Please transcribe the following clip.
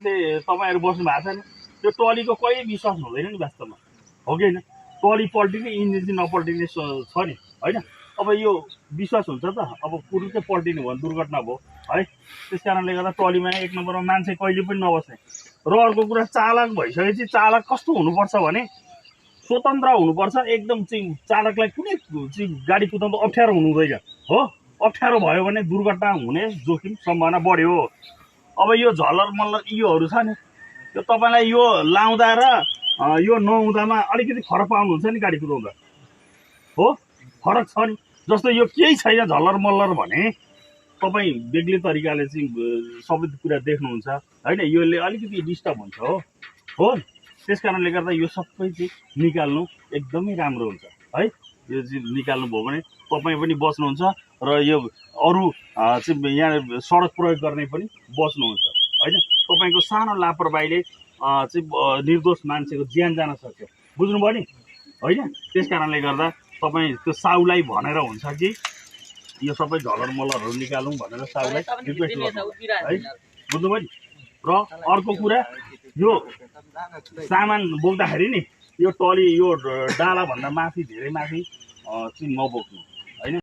तपाईँहरू बस्नु भएको छ नि, त्यो टलीको कहिले विश्वास हुँदैन नि वास्तवमा, हो कि होइन? टली पल्टिने इन्जिन चाहिँ नपल्टिने छ नि, होइन? अब यो विश्वास हुन्छ त, अब पुरुषै पल्टिनु भयो भने दुर्घटना भयो है। त्यस कारणले गर्दा टलीमा एक नम्बरमा मान्छे कहिले पनि नबस्ने। र अर्को कुरा, चालक भइसकेपछि चालक कस्तो हुनुपर्छ भने स्वतन्त्र हुनुपर्छ एकदम। चाहिँ चालकलाई कुनै चाहिँ गाडी कुदाउँदा अप्ठ्यारो हुनु हुँदैन हो। अप्ठ्यारो भयो भने दुर्घटना हुने जोखिम सम्भावना बढ्यो। अब यो झलर मल्लर योहरू छ नि, यो तपाईँलाई यो लाउँदा र यो नहुँदामा अलिकति फरक पाउनुहुन्छ नि गाडी कुदाउँदा, हो? फरक छ नि। जस्तो यो केही छैन झलर मल्लर भने तपाईँ बेग्लै तरिकाले चाहिँ सबै कुरा देख्नुहुन्छ होइन। यसले अलिकति डिस्टर्ब हुन्छ हो। त्यस कारणले गर्दा यो सबै चाहिँ निकाल्नु एकदमै राम्रो हुन्छ है। यो चाहिँ निकाल्नु भयो भने तपाईँ पनि बस्नुहुन्छ र यो अरू चाहिँ यहाँ सडक प्रयोग गर्ने पनि बस्नुहुन्छ होइन। तपाईँको सानो लापरवाहीले चाहिँ निर्दोष मान्छेको ज्यान जान सक्छ, बुझ्नुभयो नि होइन? त्यस कारणले गर्दा तपाईँ त्यो साउलाई भनेर हुन्छ कि यो सबै झलर मलरहरू निकालौँ भनेर साउलाई रिक्वेस्ट गर्नु है, बुझ्नुभयो नि? र अर्को कुरा, यो सामान बोक्दाखेरि नि यो टली यो डालाभन्दा माथि धेरै माथि चाहिँ नबोक्नु होइन।